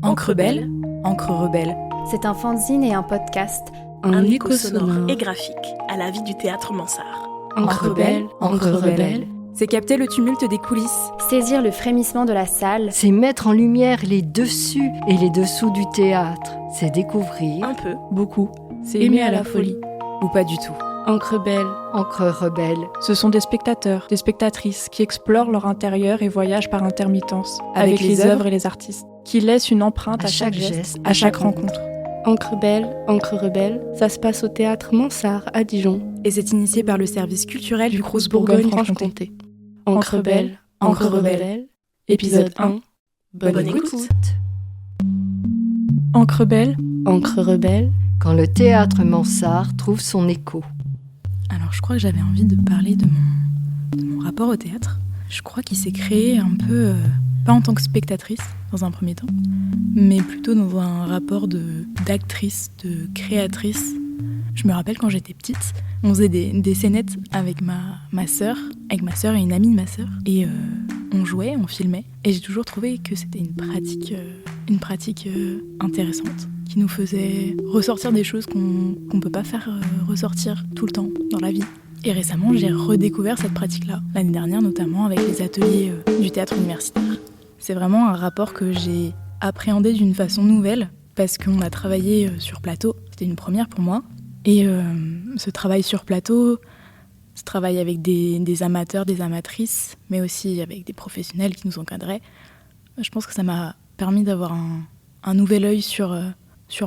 Encre Belle, Encre Rebelle. C'est un fanzine et un podcast. Un écho sonore et graphique à la vie du théâtre Mansart. Encre Belle, Encre Rebelle. C'est capter le tumulte des coulisses. Saisir le frémissement de la salle. C'est mettre en lumière les dessus et les dessous du théâtre. C'est découvrir. Un peu. Beaucoup. C'est aimer à la folie. Ou pas du tout. Encre Belle, Encre Rebelle. Ce sont des spectateurs, des spectatrices qui explorent leur intérieur et voyagent par intermittence avec les œuvres et les artistes, qui laissent une empreinte à chaque geste, à chaque rencontre. Encre Belle, Encre Rebelle, ça se passe au théâtre Mansart à Dijon. Et c'est initié par le service culturel du Crous Bourgogne-Franche-Comté. Encre Belle, Encre Rebelle, épisode 1. Bonne écoute. Encre Belle, Encre Rebelle, quand le théâtre Mansart trouve son écho. Alors je crois que j'avais envie de parler de mon rapport au théâtre. Je crois qu'il s'est créé un peu, pas en tant que spectatrice dans un premier temps, mais plutôt dans un rapport d'actrice, de créatrice. Je me rappelle quand j'étais petite, on faisait des scénettes avec ma sœur et une amie de ma sœur, et on jouait, on filmait, et j'ai toujours trouvé que c'était une pratique intéressante, qui nous faisait ressortir des choses qu'on peut pas faire ressortir tout le temps dans la vie. Et récemment, j'ai redécouvert cette pratique-là, l'année dernière notamment avec les ateliers du théâtre universitaire. C'est vraiment un rapport que j'ai appréhendé d'une façon nouvelle, parce qu'on a travaillé sur plateau, c'était une première pour moi. Et ce travail sur plateau, ce travail avec des amateurs, des amatrices, mais aussi avec des professionnels qui nous encadraient, je pense que ça m'a permis d'avoir un nouvel œil sur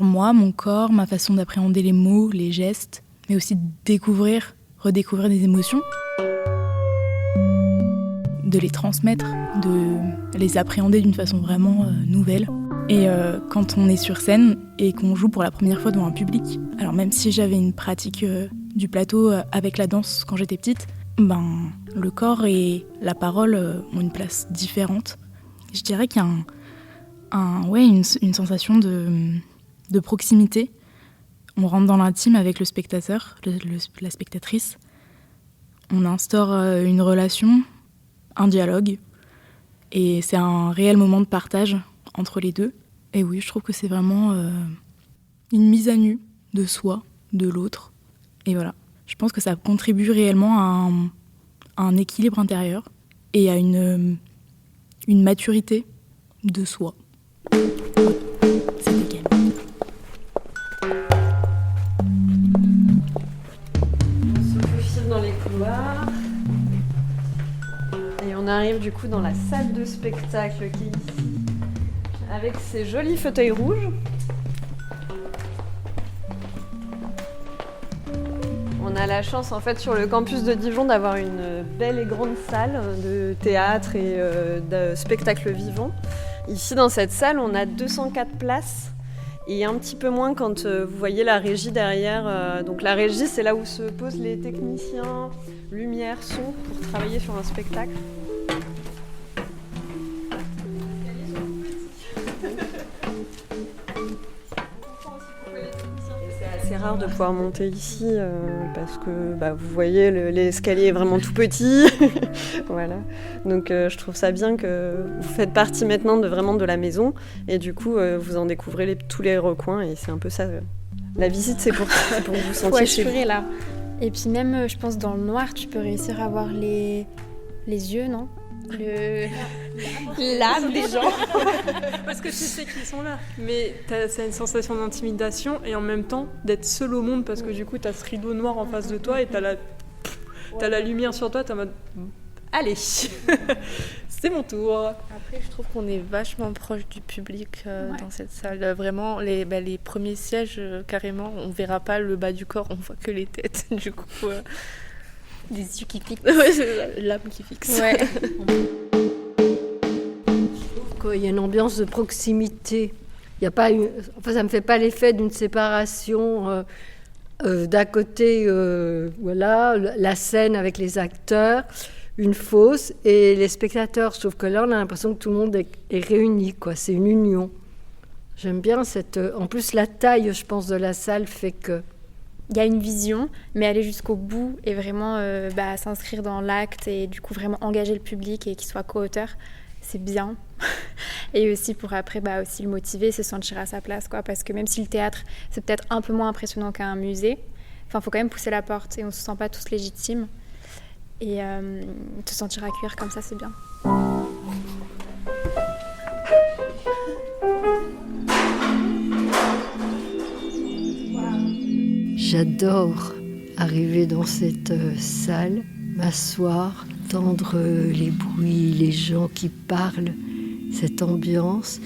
moi, mon corps, ma façon d'appréhender les mots, les gestes, mais aussi de redécouvrir des émotions, de les transmettre, de les appréhender d'une façon vraiment nouvelle. Et quand on est sur scène et qu'on joue pour la première fois devant un public, alors même si j'avais une pratique du plateau avec la danse quand j'étais petite, le corps et la parole ont une place différente. Je dirais qu'il y a une sensation de proximité. On rentre dans l'intime avec le spectateur, la spectatrice. On instaure une relation, un dialogue, et c'est un réel moment de partage entre les deux. Et oui, je trouve que c'est vraiment une mise à nu de soi, de l'autre. Et voilà, je pense que ça contribue réellement à un équilibre intérieur et à une maturité de soi. C'est nickel. On se faufile dans les couloirs. Et on arrive du coup dans la salle de spectacle qui est ici, avec ces jolis fauteuils rouges. On a la chance en fait sur le campus de Dijon d'avoir une belle et grande salle de théâtre et de spectacle vivant. Ici dans cette salle on a 204 places et un petit peu moins quand vous voyez la régie derrière. Donc la régie c'est là où se posent les techniciens, lumière, son pour travailler sur un spectacle. C'est rare de pouvoir monter ici parce que vous voyez l'escalier est vraiment tout petit. Voilà. Donc je trouve ça bien que vous faites partie maintenant de la maison et du coup vous en découvrez tous les recoins et c'est un peu ça. La visite c'est pour que vous vous sentiez chez vous. Là. Et puis même je pense dans le noir tu peux réussir à voir les yeux, non ? L'âme des gens. Parce que tu sais qu'ils sont là. Mais c'est une sensation d'intimidation et en même temps d'être seul au monde parce que du coup t'as ce rideau noir en face de toi et t'as la lumière sur toi, t'es en mode allez, c'est mon tour. Après, je trouve qu'on est vachement proche du public dans cette salle. Vraiment, les premiers sièges, carrément, on verra pas le bas du corps, on voit que les têtes. Du coup, Des yeux qui fixent. ouais, c'est ça, l'âme qui fixe. Ouais. Il y a une ambiance de proximité. Il y a pas ça me fait pas l'effet d'une séparation d'un côté, la scène avec les acteurs, une fosse, et les spectateurs. Sauf que là, on a l'impression que tout le monde est réuni, quoi. C'est une union. J'aime bien en plus, la taille, je pense, de la salle fait que. Il y a une vision, mais aller jusqu'au bout et vraiment s'inscrire dans l'acte et du coup vraiment engager le public et qu'il soit co-auteur, c'est bien. Et aussi pour après aussi le motiver, se sentir à sa place, quoi. Parce que même si le théâtre, c'est peut-être un peu moins impressionnant qu'un musée, il faut quand même pousser la porte et on ne se sent pas tous légitimes. Et se sentir accueillir comme ça, c'est bien. J'adore arriver dans cette salle, m'asseoir, entendre les bruits, les gens qui parlent, cette ambiance.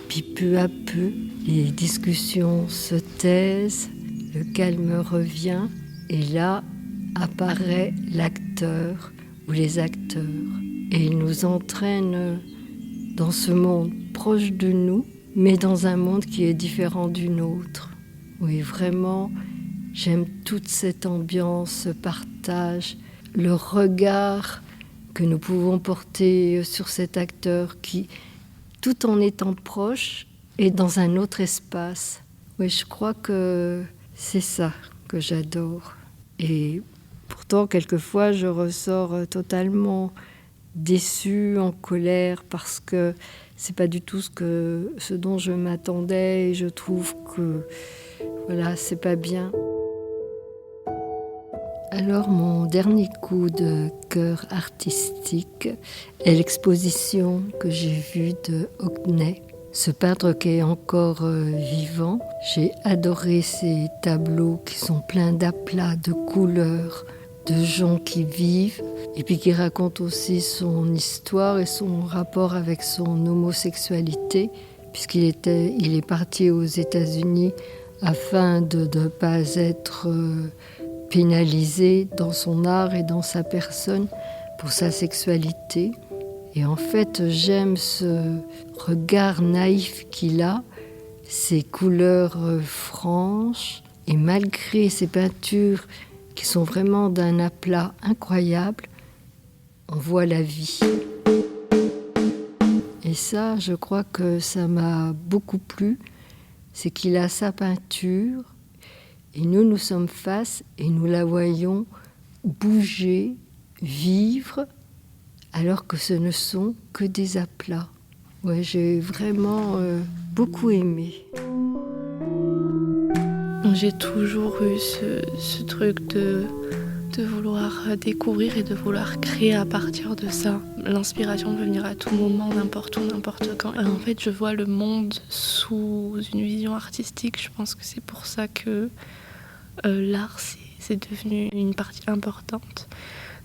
Puis peu à peu, les discussions se taisent, le calme revient et là apparaît l'acteur ou les acteurs. Et ils nous entraînent dans ce monde proche de nous, mais dans un monde qui est différent du nôtre. Oui, vraiment, j'aime toute cette ambiance, ce partage, le regard que nous pouvons porter sur cet acteur qui, tout en étant proche, est dans un autre espace. Oui, je crois que c'est ça que j'adore. Et pourtant, quelquefois, je ressors totalement déçue, en colère, parce que c'est pas du tout ce dont je m'attendais et je trouve que voilà, c'est pas bien. Alors mon dernier coup de cœur artistique est l'exposition que j'ai vue de Hockney, ce peintre qui est encore vivant. J'ai adoré ces tableaux qui sont pleins d'aplats, de couleurs, de gens qui vivent et puis qui racontent aussi son histoire et son rapport avec son homosexualité, puisqu'il est parti aux États-Unis afin de ne pas être pénalisé dans son art et dans sa personne pour sa sexualité. Et en fait, j'aime ce regard naïf qu'il a, ses couleurs franches, et malgré ses peintures qui sont vraiment d'un aplat incroyable, on voit la vie. Et ça, je crois que ça m'a beaucoup plu, c'est qu'il a sa peinture, et nous sommes face et nous la voyons bouger, vivre, alors que ce ne sont que des aplats. Ouais, j'ai vraiment beaucoup aimé. J'ai toujours eu ce truc de vouloir découvrir et de vouloir créer à partir de ça. L'inspiration peut venir à tout moment, n'importe où, n'importe quand. En fait, je vois le monde sous une vision artistique. Je pense que c'est pour ça que l'art, c'est devenu une partie importante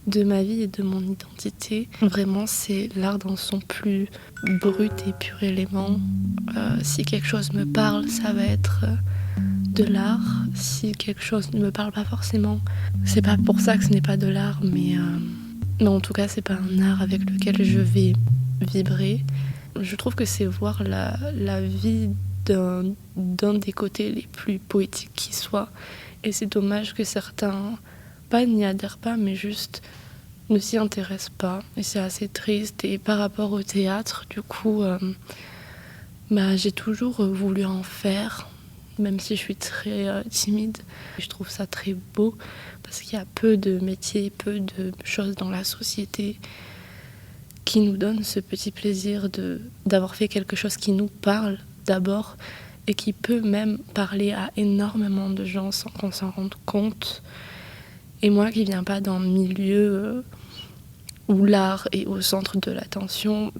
de ma vie et de mon identité. Vraiment, c'est l'art dans son plus brut et pur élément. Si quelque chose me parle, ça va être de l'art. Si quelque chose ne me parle pas forcément, c'est pas pour ça que ce n'est pas de l'art, mais en tout cas, c'est pas un art avec lequel je vais vibrer. Je trouve que c'est voir la vie d'un des côtés les plus poétiques qui soit. Et c'est dommage que certains, pas n'y adhèrent pas, mais juste ne s'y intéressent pas. Et c'est assez triste. Et par rapport au théâtre, du coup, j'ai toujours voulu en faire, même si je suis très timide. Je trouve ça très beau, parce qu'il y a peu de métiers, peu de choses dans la société qui nous donnent ce petit plaisir d'avoir fait quelque chose qui nous parle d'abord, et qui peut même parler à énormément de gens sans qu'on s'en rende compte. Et moi qui viens pas d'un milieu où l'art est au centre de l'attention,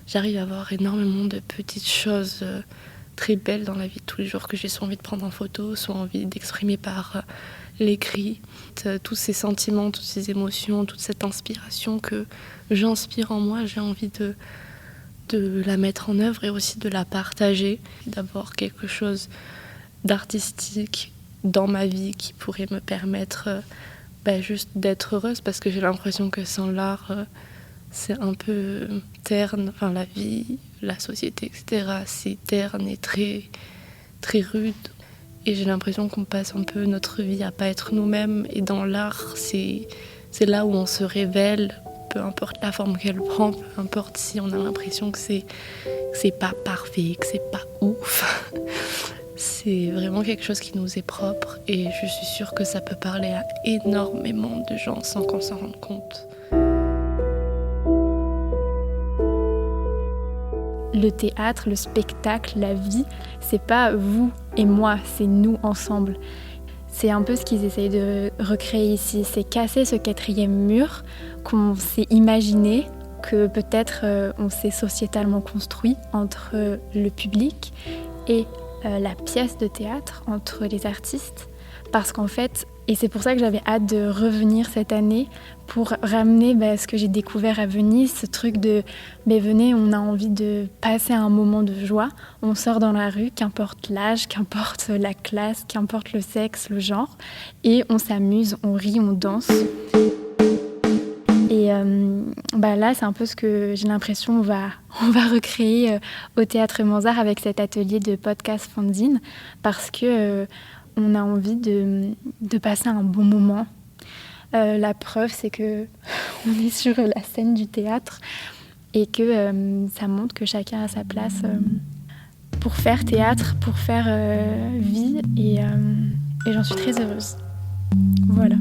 j'arrive à voir énormément de petites choses très belles dans la vie de tous les jours que j'ai soit envie de prendre en photo, soit envie d'exprimer par l'écrit. Tous ces sentiments, toutes ces émotions, toute cette inspiration que j'inspire en moi, j'ai envie de la mettre en œuvre et aussi de la partager, d'avoir quelque chose d'artistique dans ma vie qui pourrait me permettre juste d'être heureuse, parce que j'ai l'impression que sans l'art, c'est un peu terne, enfin la vie, la société, etc., c'est terne et très, très rude. Et j'ai l'impression qu'on passe un peu notre vie à pas être nous-mêmes, et dans l'art, c'est là où on se révèle, peu importe la forme qu'elle prend, peu importe si on a l'impression que c'est pas parfait, que c'est pas ouf. C'est vraiment quelque chose qui nous est propre, et je suis sûre que ça peut parler à énormément de gens sans qu'on s'en rende compte. le théâtre, le spectacle, la vie, c'est pas vous et moi, c'est nous ensemble. C'est un peu ce qu'ils essayent de recréer ici, c'est casser ce 4e mur qu'on s'est imaginé, que peut-être on s'est sociétalement construit entre le public et la pièce de théâtre, entre les artistes. Parce qu'en fait, et c'est pour ça que j'avais hâte de revenir cette année pour ramener ce que j'ai découvert à Venise, ce truc de venez, on a envie de passer un moment de joie, on sort dans la rue, qu'importe l'âge, qu'importe la classe, qu'importe le sexe, le genre, et on s'amuse, on rit, on danse. Et là, c'est un peu ce que j'ai l'impression on va recréer au Théâtre Mansart avec cet atelier de podcast fanzine, parce que on a envie de passer un bon moment. La preuve, c'est que on est sur la scène du théâtre et que ça montre que chacun a sa place pour faire théâtre, pour faire vie, et j'en suis très heureuse. Voilà.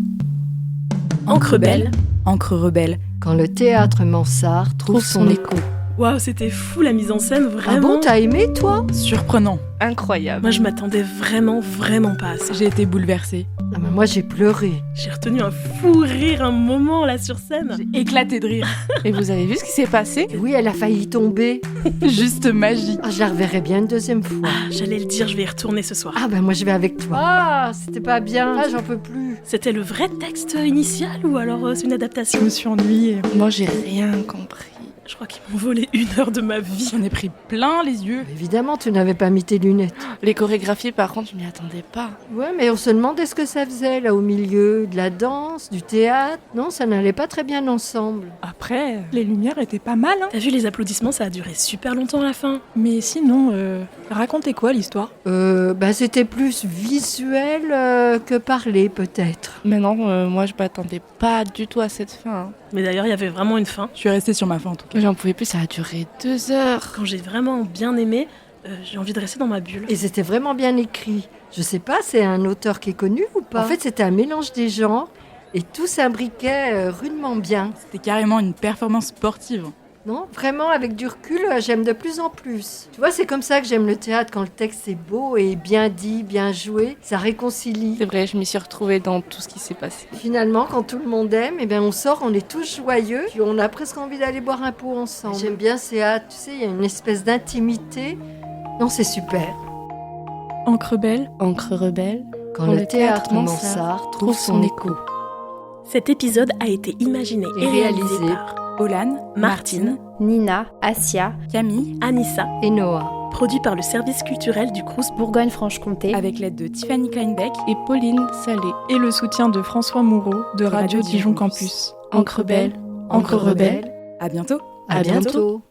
Encre rebelle. Encre rebelle. Quand le Théâtre Mansart trouve son écho. Waouh, c'était fou la mise en scène, vraiment. Ah bon, t'as aimé, toi? Surprenant. Incroyable. Moi, je m'attendais vraiment pas à ça. J'ai été bouleversée. Ah bah moi, j'ai pleuré. J'ai retenu un fou rire un moment là sur scène. J'ai éclaté de rire. Et vous avez vu ce qui s'est passé? Et oui, elle a failli tomber. Juste magique. Ah, je la reverrai bien une deuxième fois. J'allais le dire, je vais y retourner ce soir. Ah ben moi, je vais avec toi. Ah, c'était pas bien. Ah, j'en peux plus. C'était le vrai texte initial ou alors c'est une adaptation? Je me suis ennuyée. Moi, j'ai rien compris. Je crois qu'ils m'ont volé 1 heure de ma vie. J'en ai pris plein les yeux. Évidemment, tu n'avais pas mis tes lunettes. Les chorégraphies, par contre, je m'y attendais pas. Ouais, mais on se demandait ce que ça faisait, là, au milieu de la danse, du théâtre. Non, ça n'allait pas très bien ensemble. Après, les lumières étaient pas mal, hein. T'as vu les applaudissements, ça a duré super longtemps à la fin. Mais sinon, racontez quoi l'histoire? C'était plus visuel que parlé, peut-être. Mais non, moi, je m'attendais pas du tout à cette fin. Mais d'ailleurs, il y avait vraiment une fin. Je suis restée sur ma fin en tout cas. J'en pouvais plus, ça a duré 2 heures. Quand j'ai vraiment bien aimé, j'ai envie de rester dans ma bulle. Et c'était vraiment bien écrit. Je sais pas, c'est un auteur qui est connu ou pas? En fait, c'était un mélange des genres et tout s'imbriquait rudement bien. C'était carrément une performance sportive. Non, vraiment, avec du recul, j'aime de plus en plus. Tu vois, c'est comme ça que j'aime le théâtre, quand le texte est beau et bien dit, bien joué, ça réconcilie. C'est vrai, je m'y suis retrouvée dans tout ce qui s'est passé. Finalement, quand tout le monde aime, on sort, on est tous joyeux, puis on a presque envie d'aller boire un pot ensemble. J'aime bien ce théâtre, tu sais, il y a une espèce d'intimité. Non, c'est super. Encre rebelle. Encre rebelle. Quand le Théâtre Mansart trouve son écho. Cet épisode a été imaginé et réalisé par Olane, Martine, Nina, Asia, Camille, Anissa, Et Noah. produit par le service culturel du Crous Bourgogne-Franche-Comté, avec l'aide de Tiffany Kleinbeck Et Pauline Salé. Et le soutien de François Moureau de Radio Dijon Campus. Encre rebelle. Encre rebelle. À bientôt. À bientôt.